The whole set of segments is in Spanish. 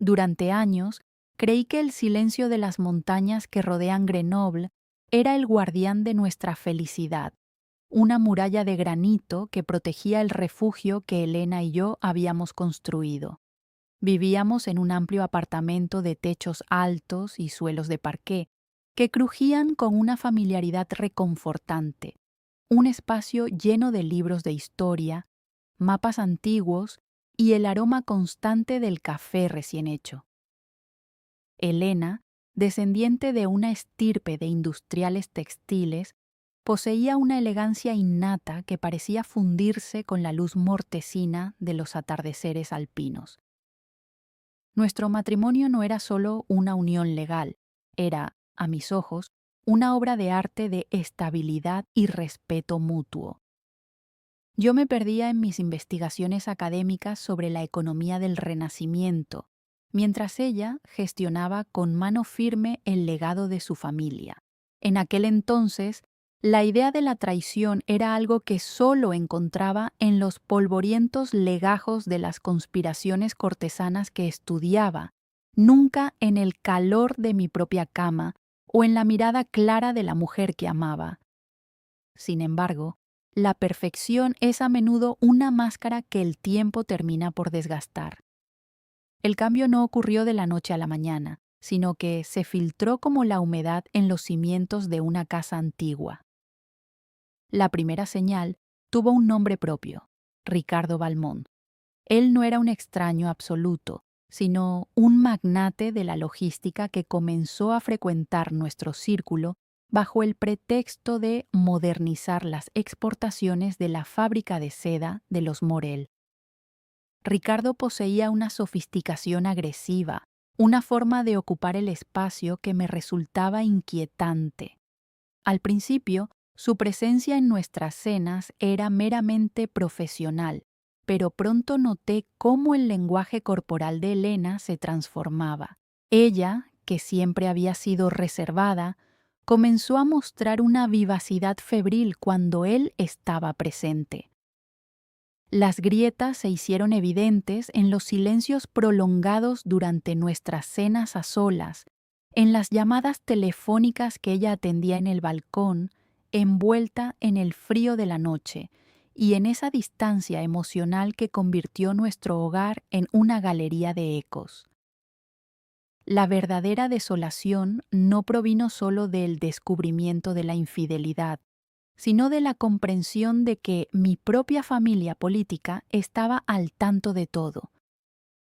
Durante años, creí que el silencio de las montañas que rodean Grenoble era el guardián de nuestra felicidad, una muralla de granito que protegía el refugio que Elena y yo habíamos construido. Vivíamos en un amplio apartamento de techos altos y suelos de parqué, que crujían con una familiaridad reconfortante, un espacio lleno de libros de historia, mapas antiguos y el aroma constante del café recién hecho. Elena, descendiente de una estirpe de industriales textiles, poseía una elegancia innata que parecía fundirse con la luz mortecina de los atardeceres alpinos. Nuestro matrimonio no era solo una unión legal, era, a mis ojos, una obra de arte de estabilidad y respeto mutuo. Yo me perdía en mis investigaciones académicas sobre la economía del Renacimiento, mientras ella gestionaba con mano firme el legado de su familia. En aquel entonces, la idea de la traición era algo que solo encontraba en los polvorientos legajos de las conspiraciones cortesanas que estudiaba, nunca en el calor de mi propia cama o en la mirada clara de la mujer que amaba. Sin embargo, la perfección es a menudo una máscara que el tiempo termina por desgastar. El cambio no ocurrió de la noche a la mañana, sino que se filtró como la humedad en los cimientos de una casa antigua. La primera señal tuvo un nombre propio, Ricardo Valmont. Él no era un extraño absoluto, sino un magnate de la logística que comenzó a frecuentar nuestro círculo bajo el pretexto de modernizar las exportaciones de la fábrica de seda de los Morel. Ricardo poseía una sofisticación agresiva, una forma de ocupar el espacio que me resultaba inquietante. Al principio, su presencia en nuestras cenas era meramente profesional, pero pronto noté cómo el lenguaje corporal de Elena se transformaba. Ella, que siempre había sido reservada, comenzó a mostrar una vivacidad febril cuando él estaba presente. Las grietas se hicieron evidentes en los silencios prolongados durante nuestras cenas a solas, en las llamadas telefónicas que ella atendía en el balcón, envuelta en el frío de la noche, y en esa distancia emocional que convirtió nuestro hogar en una galería de ecos. La verdadera desolación no provino solo del descubrimiento de la infidelidad, sino de la comprensión de que mi propia familia política estaba al tanto de todo.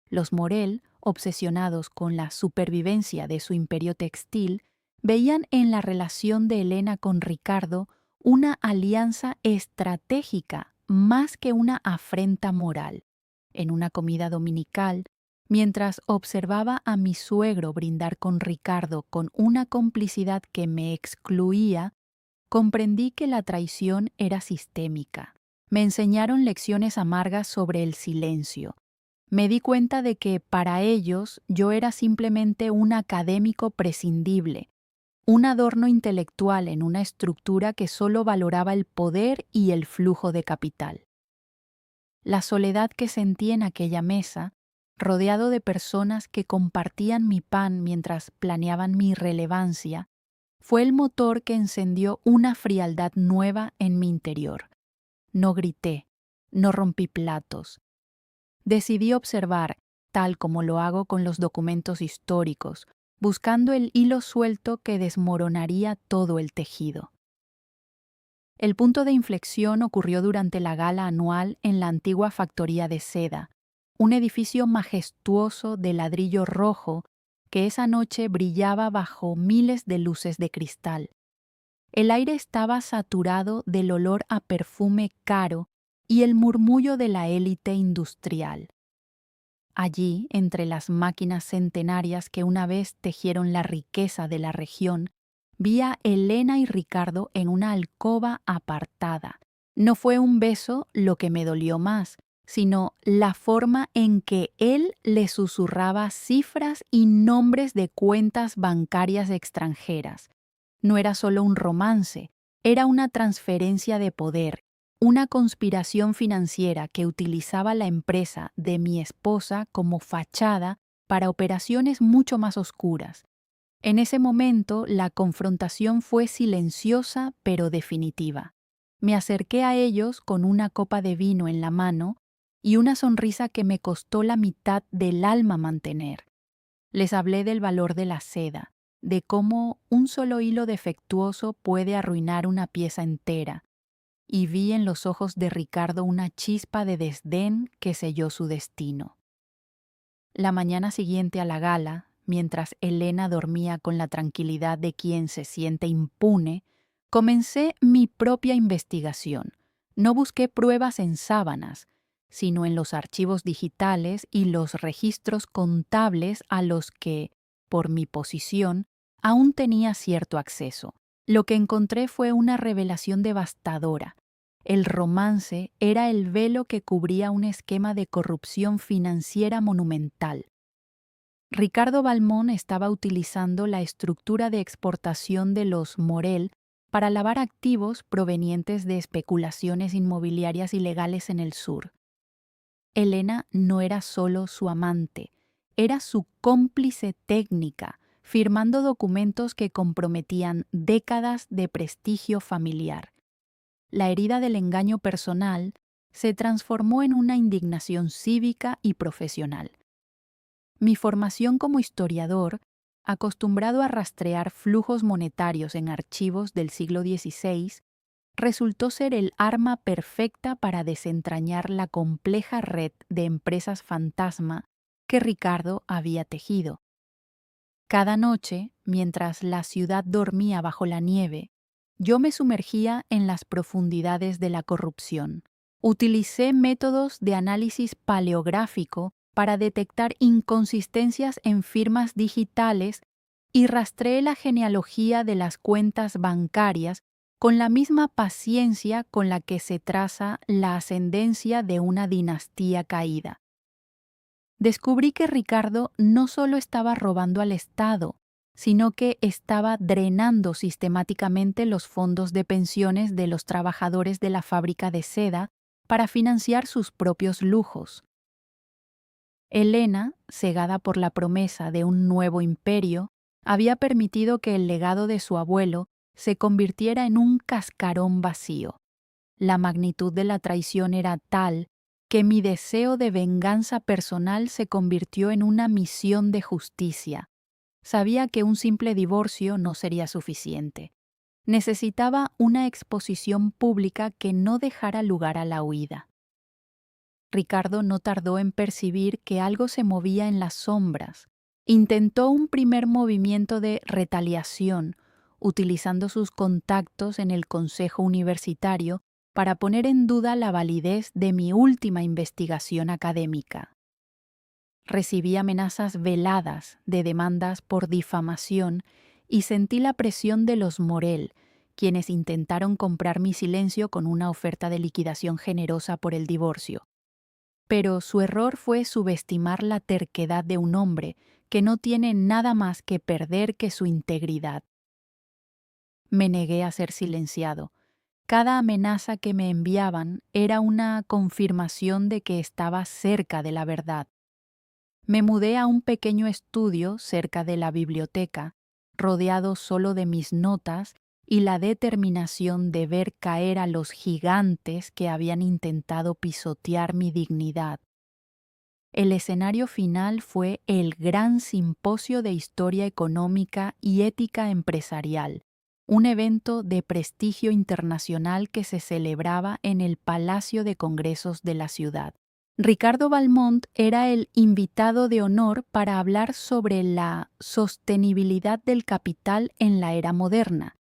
Los Morel, obsesionados con la supervivencia de su imperio textil, veían en la relación de Elena con Ricardo una alianza estratégica más que una afrenta moral. En una comida dominical, mientras observaba a mi suegro brindar con Ricardo con una complicidad que me excluía, comprendí que la traición era sistémica. Me enseñaron lecciones amargas sobre el silencio. Me di cuenta de que para ellos yo era simplemente un académico prescindible, un adorno intelectual en una estructura que solo valoraba el poder y el flujo de capital. La soledad que sentí en aquella mesa, rodeado de personas que compartían mi pan mientras planeaban mi relevancia, fue el motor que encendió una frialdad nueva en mi interior. No grité, no rompí platos. Decidí observar, tal como lo hago con los documentos históricos, buscando el hilo suelto que desmoronaría todo el tejido. El punto de inflexión ocurrió durante la gala anual en la antigua factoría de seda, un edificio majestuoso de ladrillo rojo que esa noche brillaba bajo miles de luces de cristal. El aire estaba saturado del olor a perfume caro y el murmullo de la élite industrial. Allí, entre las máquinas centenarias que una vez tejieron la riqueza de la región, vi a Elena y Ricardo en una alcoba apartada. No fue un beso lo que me dolió más, sino la forma en que él le susurraba cifras y nombres de cuentas bancarias extranjeras. No era solo un romance, era una transferencia de poder, una conspiración financiera que utilizaba la empresa de mi esposa como fachada para operaciones mucho más oscuras. En ese momento, la confrontación fue silenciosa pero definitiva. Me acerqué a ellos con una copa de vino en la mano y una sonrisa que me costó la mitad del alma mantener. Les hablé del valor de la seda, de cómo un solo hilo defectuoso puede arruinar una pieza entera, y vi en los ojos de Ricardo una chispa de desdén que selló su destino. La mañana siguiente a la gala, mientras Elena dormía con la tranquilidad de quien se siente impune, comencé mi propia investigación. No busqué pruebas en sábanas, sino en los archivos digitales y los registros contables a los que, por mi posición, aún tenía cierto acceso. Lo que encontré fue una revelación devastadora. El romance era el velo que cubría un esquema de corrupción financiera monumental. Ricardo Balmón estaba utilizando la estructura de exportación de los Morel para lavar activos provenientes de especulaciones inmobiliarias ilegales en el sur. Elena no era solo su amante, era su cómplice técnica, firmando documentos que comprometían décadas de prestigio familiar. La herida del engaño personal se transformó en una indignación cívica y profesional. Mi formación como historiador, acostumbrado a rastrear flujos monetarios en archivos del siglo XVI, resultó ser el arma perfecta para desentrañar la compleja red de empresas fantasma que Ricardo había tejido. Cada noche, mientras la ciudad dormía bajo la nieve, yo me sumergía en las profundidades de la corrupción. Utilicé métodos de análisis paleográfico para detectar inconsistencias en firmas digitales y rastreé la genealogía de las cuentas bancarias con la misma paciencia con la que se traza la ascendencia de una dinastía caída. Descubrí que Ricardo no solo estaba robando al Estado, sino que estaba drenando sistemáticamente los fondos de pensiones de los trabajadores de la fábrica de seda para financiar sus propios lujos. Elena, cegada por la promesa de un nuevo imperio, había permitido que el legado de su abuelo se convirtiera en un cascarón vacío. La magnitud de la traición era tal que mi deseo de venganza personal se convirtió en una misión de justicia. Sabía que un simple divorcio no sería suficiente. Necesitaba una exposición pública que no dejara lugar a la huida. Ricardo no tardó en percibir que algo se movía en las sombras. Intentó un primer movimiento de retaliación, utilizando sus contactos en el Consejo Universitario para poner en duda la validez de mi última investigación académica. Recibí amenazas veladas de demandas por difamación y sentí la presión de los Morel, quienes intentaron comprar mi silencio con una oferta de liquidación generosa por el divorcio. Pero su error fue subestimar la terquedad de un hombre que no tiene nada más que perder que su integridad. Me negué a ser silenciado. Cada amenaza que me enviaban era una confirmación de que estaba cerca de la verdad. Me mudé a un pequeño estudio cerca de la biblioteca, rodeado solo de mis notas y la determinación de ver caer a los gigantes que habían intentado pisotear mi dignidad. El escenario final fue el Gran Simposio de Historia Económica y Ética Empresarial, un evento de prestigio internacional que se celebraba en el Palacio de Congresos de la ciudad. Ricardo Balmont era el invitado de honor para hablar sobre la sostenibilidad del capital en la era moderna,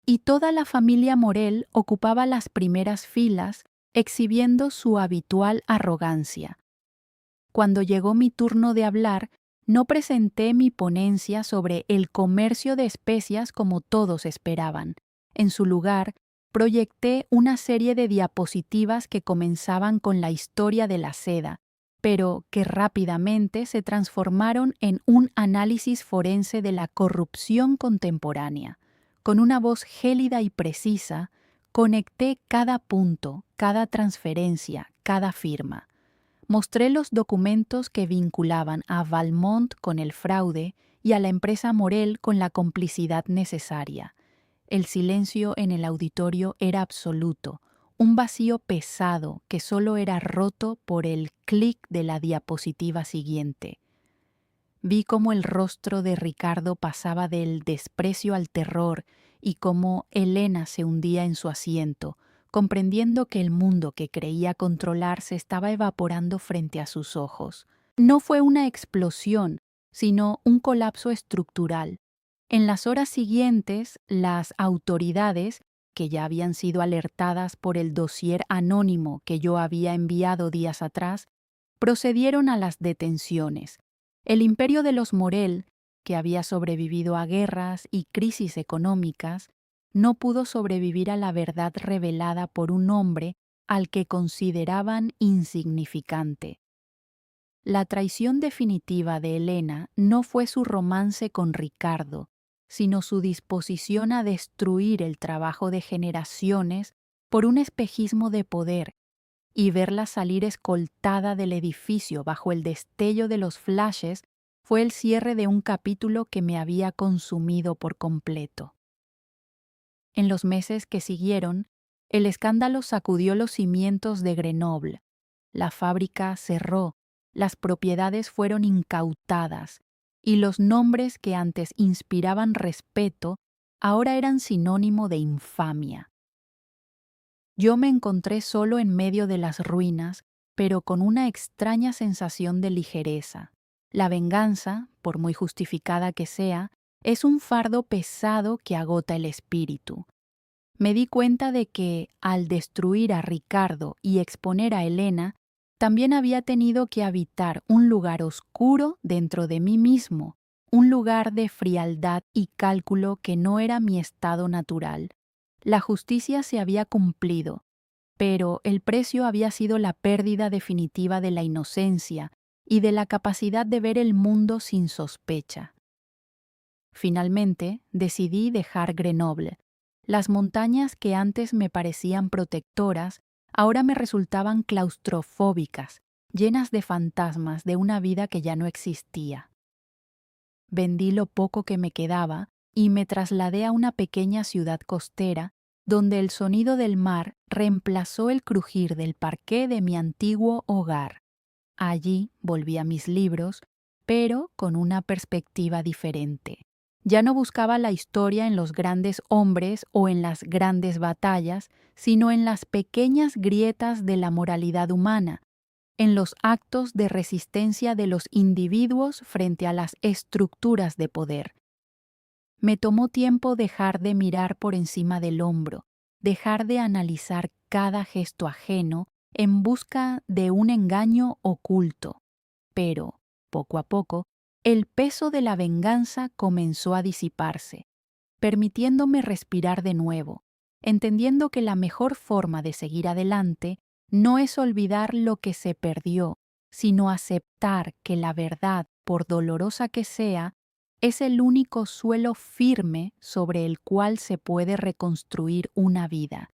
y toda la familia Morel ocupaba las primeras filas, exhibiendo su habitual arrogancia. Cuando llegó mi turno de hablar, no presenté mi ponencia sobre el comercio de especias como todos esperaban. En su lugar, proyecté una serie de diapositivas que comenzaban con la historia de la seda, pero que rápidamente se transformaron en un análisis forense de la corrupción contemporánea. Con una voz gélida y precisa, conecté cada punto, cada transferencia, cada firma. Mostré los documentos que vinculaban a Valmont con el fraude y a la empresa Morel con la complicidad necesaria. El silencio en el auditorio era absoluto, un vacío pesado que solo era roto por el clic de la diapositiva siguiente. Vi cómo el rostro de Ricardo pasaba del desprecio al terror y cómo Elena se hundía en su asiento, comprendiendo que el mundo que creía controlar se estaba evaporando frente a sus ojos. No fue una explosión, sino un colapso estructural. En las horas siguientes, las autoridades, que ya habían sido alertadas por el dossier anónimo que yo había enviado días atrás, procedieron a las detenciones. El imperio de los Morel, que había sobrevivido a guerras y crisis económicas, no pudo sobrevivir a la verdad revelada por un hombre al que consideraban insignificante. La traición definitiva de Elena no fue su romance con Ricardo, sino su disposición a destruir el trabajo de generaciones por un espejismo de poder y verla salir escoltada del edificio bajo el destello de los flashes fue el cierre de un capítulo que me había consumido por completo. En los meses que siguieron, el escándalo sacudió los cimientos de Grenoble. La fábrica cerró, las propiedades fueron incautadas y los nombres que antes inspiraban respeto ahora eran sinónimo de infamia. Yo me encontré solo en medio de las ruinas, pero con una extraña sensación de ligereza. La venganza, por muy justificada que sea, es un fardo pesado que agota el espíritu. Me di cuenta de que, al destruir a Ricardo y exponer a Elena, también había tenido que habitar un lugar oscuro dentro de mí mismo, un lugar de frialdad y cálculo que no era mi estado natural. La justicia se había cumplido, pero el precio había sido la pérdida definitiva de la inocencia y de la capacidad de ver el mundo sin sospecha. Finalmente, decidí dejar Grenoble. Las montañas que antes me parecían protectoras, ahora me resultaban claustrofóbicas, llenas de fantasmas de una vida que ya no existía. Vendí lo poco que me quedaba y me trasladé a una pequeña ciudad costera donde el sonido del mar reemplazó el crujir del parqué de mi antiguo hogar. Allí volví a mis libros, pero con una perspectiva diferente. Ya no buscaba la historia en los grandes hombres o en las grandes batallas, sino en las pequeñas grietas de la moralidad humana, en los actos de resistencia de los individuos frente a las estructuras de poder. Me tomó tiempo dejar de mirar por encima del hombro, dejar de analizar cada gesto ajeno en busca de un engaño oculto. Pero, poco a poco, el peso de la venganza comenzó a disiparse, permitiéndome respirar de nuevo, entendiendo que la mejor forma de seguir adelante no es olvidar lo que se perdió, sino aceptar que la verdad, por dolorosa que sea, es el único suelo firme sobre el cual se puede reconstruir una vida.